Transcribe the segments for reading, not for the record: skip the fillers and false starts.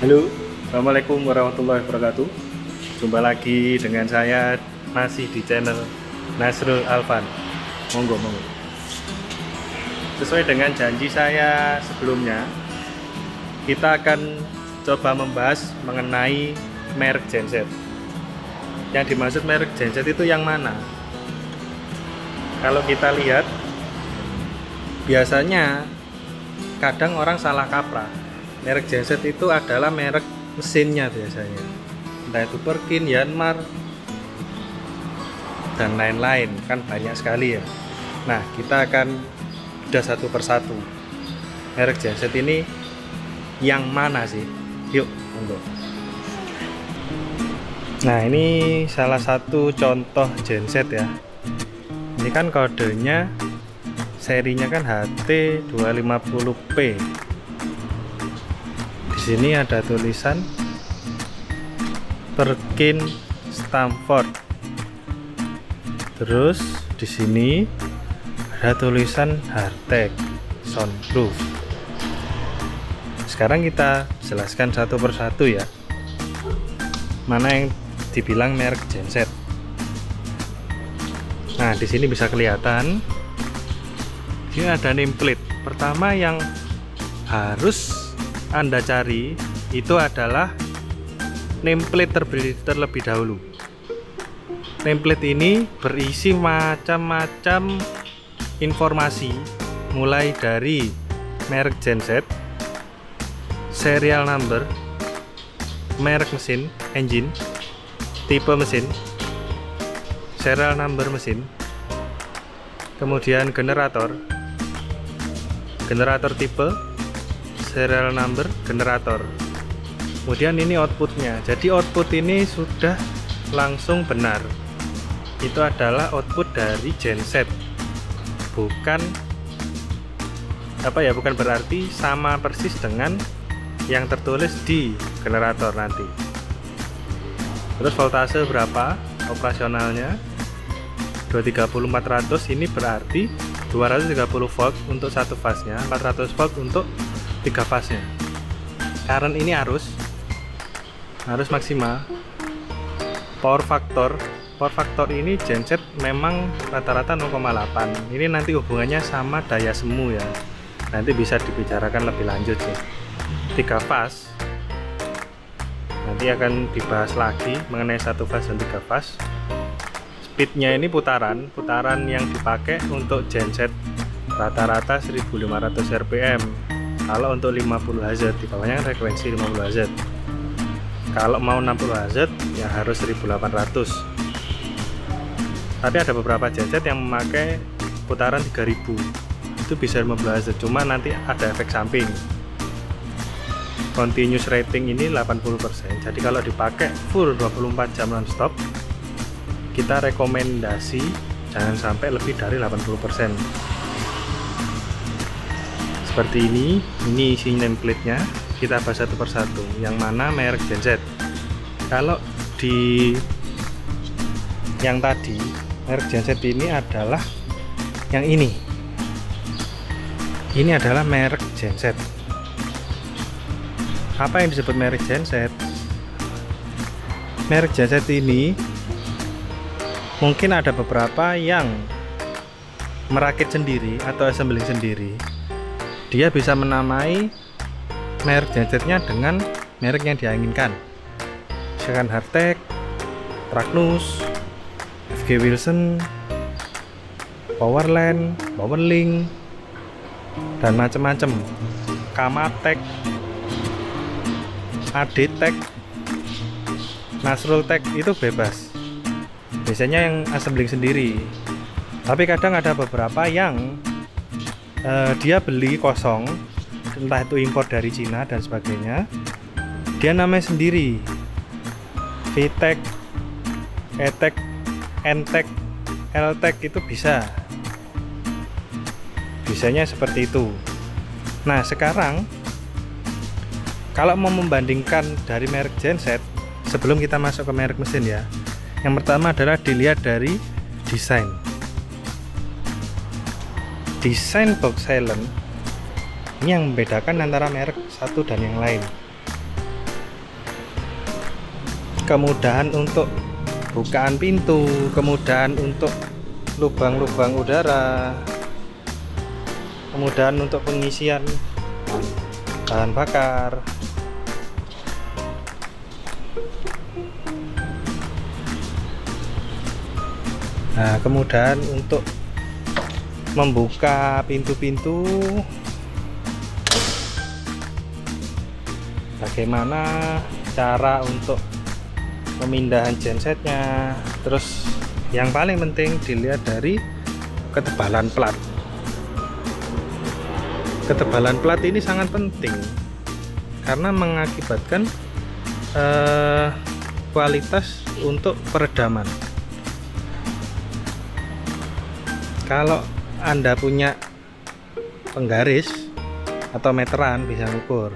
Halo, Assalamualaikum warahmatullahi wabarakatuh. Jumpa lagi dengan saya masih di channel Nasrul Alfan. Monggo. Sesuai dengan janji saya sebelumnya, kita akan coba membahas mengenai merek genset. Yang dimaksud merek genset itu yang mana? Kalau kita lihat, biasanya kadang orang salah kaprah. Merek genset itu adalah merek mesinnya biasanya, entah itu Perkin, Yanmar, dan lain-lain, kan banyak sekali ya. Nah, kita akan udah satu persatu. Merek genset ini yang mana sih? Yuk, monggo. Nah, ini salah satu contoh genset ya. Ini kan kodenya, serinya kan HT250P. Di sini ada tulisan Perkin Stamford. Terus di sini ada tulisan Hardtech Soundproof. Sekarang kita jelaskan satu persatu ya. Mana yang dibilang merek genset. Nah, di sini bisa kelihatan. Ini ada nameplate. Pertama yang harus Anda cari itu adalah nameplate terlebih dahulu. Nameplate ini berisi macam-macam informasi, mulai dari merek genset, serial number, merek mesin, engine, tipe mesin, serial number mesin, kemudian generator tipe, serial number generator, kemudian ini outputnya. Jadi output ini sudah langsung benar, itu adalah output dari genset, bukan berarti sama persis dengan yang tertulis di generator nanti. Terus voltase berapa operasionalnya, 230/400, ini berarti 230 volt untuk satu fase-nya, 400 volt untuk 3 fase-nya. Current ini harus maksimal. Power factor ini genset memang rata-rata 0,8. Ini nanti hubungannya sama daya semu ya. Nanti bisa dibicarakan lebih lanjut sih. 3 fase nanti akan dibahas lagi mengenai satu fase dan 3 fase. Speednya ini putaran yang dipakai untuk genset rata-rata 1500 rpm. Kalau untuk 50 Hz, di bawahnya frekuensi 50 Hz. Kalau mau 60 Hz ya harus 1800. Tapi ada beberapa genset yang memakai putaran 3000. Itu bisa 15 Hz, cuma nanti ada efek samping. Continuous rating ini 80%. Jadi kalau dipakai full 24 jam non-stop, kita rekomendasi jangan sampai lebih dari 80%. Seperti ini isi nameplate-nya. Kita bahas satu persatu. Yang mana merek genset. Kalau di yang tadi, merek genset ini adalah yang ini. Ini adalah merek genset. Apa yang disebut merek genset? Merek genset ini mungkin ada beberapa yang merakit sendiri atau assembling sendiri. Dia bisa menamai merek gensetnya dengan merek yang dia inginkan. Misalkan Hardtech, Tragnus, FG Wilson, Powerland, Powerlink, dan macam-macam. Kamatech, Adtech, Nasrul Tech, itu bebas. Biasanya yang assembling sendiri. Tapi kadang ada beberapa yang dia beli kosong, entah itu impor dari Cina dan sebagainya, dia namanya sendiri. VTech, ETech, NTech, LTech itu bisa. Biasanya seperti itu. Nah, sekarang kalau mau membandingkan dari merek genset, sebelum kita masuk ke merek mesin ya, yang pertama adalah dilihat dari desain. Desain box silent ini yang membedakan antara merek satu dan yang lain. kemudahan untuk bukaan pintu, kemudahan untuk lubang-lubang udara, kemudahan untuk pengisian bahan bakar. Nah, kemudahan untuk membuka pintu-pintu, bagaimana cara untuk pemindahan gensetnya. Terus yang paling penting dilihat dari ketebalan plat. Ketebalan plat ini sangat penting karena mengakibatkan kualitas untuk peredaman. Kalau Anda punya penggaris atau meteran bisa ngukur.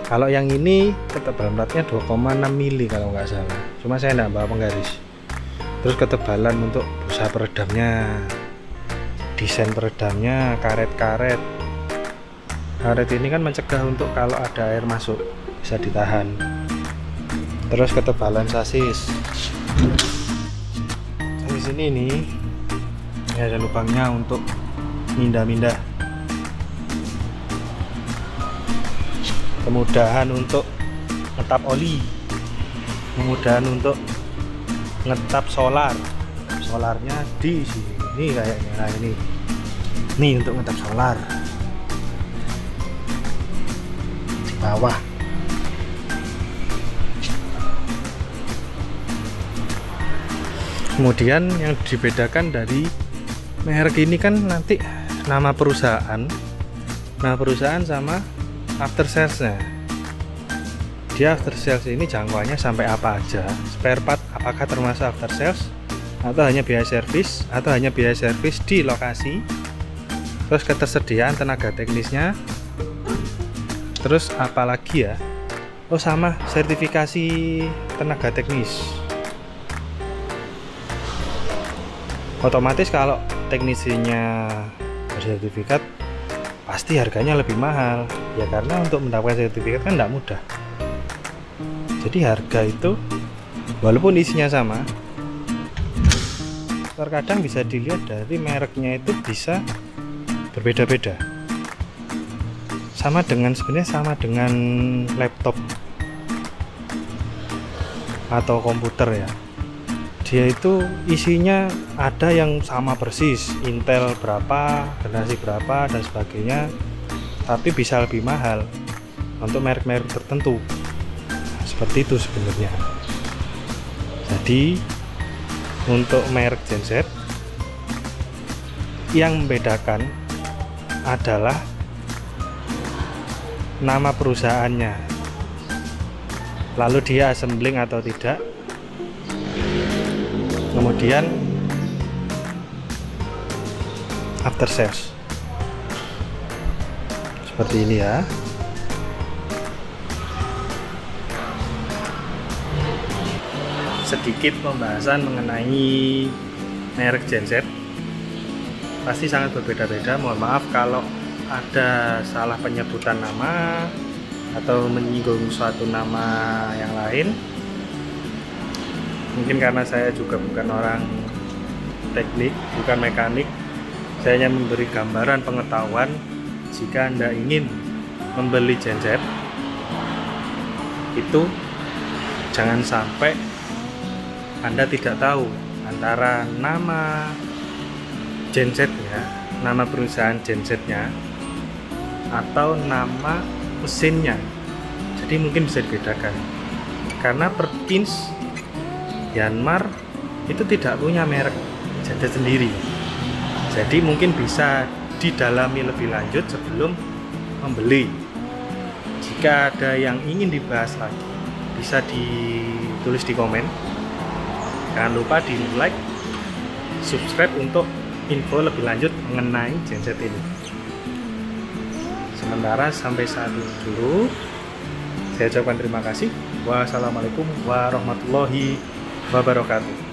Kalau yang ini ketebalan platnya 2,6 mili kalau nggak salah. Cuma saya nggak bawa penggaris. Terus ketebalan untuk busa peredamnya, desain peredamnya, karet-karet. Karet ini kan mencegah untuk kalau ada air masuk bisa ditahan. Terus ketebalan sasis. Sasis ini nih. Ini ada lubangnya untuk mindah-mindah. Kemudahan untuk ngetap oli, kemudahan untuk ngetap solar. Solarnya di sini kayaknya. Nah ini untuk ngetap solar di bawah. Kemudian yang dibedakan dari merek ini kan nanti nama perusahaan sama after salesnya. Dia after sales ini jangkauannya sampai apa aja, spare part apakah termasuk after sales atau hanya biaya servis, atau hanya biaya servis di lokasi, terus ketersediaan tenaga teknisnya, terus apalagi ya, oh sama sertifikasi tenaga teknis. Otomatis kalau teknisinya bersertifikat pasti harganya lebih mahal ya, karena untuk mendapatkan sertifikat kan tidak mudah. Jadi harga itu walaupun isinya sama, terkadang bisa dilihat dari mereknya itu bisa berbeda-beda. Sebenarnya sama dengan laptop atau komputer ya. Dia itu isinya ada yang sama persis, Intel berapa, generasi berapa dan sebagainya, tapi bisa lebih mahal untuk merek-merek tertentu. Seperti itu sebenarnya. Jadi untuk merek genset yang membedakan adalah nama perusahaannya, lalu dia assembling atau tidak, kemudian after sales seperti ini ya. Sedikit pembahasan mengenai merek genset, pasti sangat berbeda-beda. Mohon maaf kalau ada salah penyebutan nama atau menyinggung suatu nama yang lain. Mungkin karena saya juga bukan orang teknik, bukan mekanik. Saya hanya memberi gambaran pengetahuan. Jika Anda ingin membeli genset, itu jangan sampai Anda tidak tahu antara nama gensetnya, nama perusahaan gensetnya, atau nama mesinnya. Jadi mungkin bisa dibedakan. Karena Perkins, Yanmar itu tidak punya merek genset sendiri. Jadi mungkin bisa didalami lebih lanjut sebelum membeli. Jika ada yang ingin dibahas lagi, bisa ditulis di komen. Jangan lupa di like, subscribe untuk info lebih lanjut mengenai genset ini. Sementara sampai saat ini dulu, saya ucapkan terima kasih. Wassalamualaikum warahmatullahi wabarakatuh.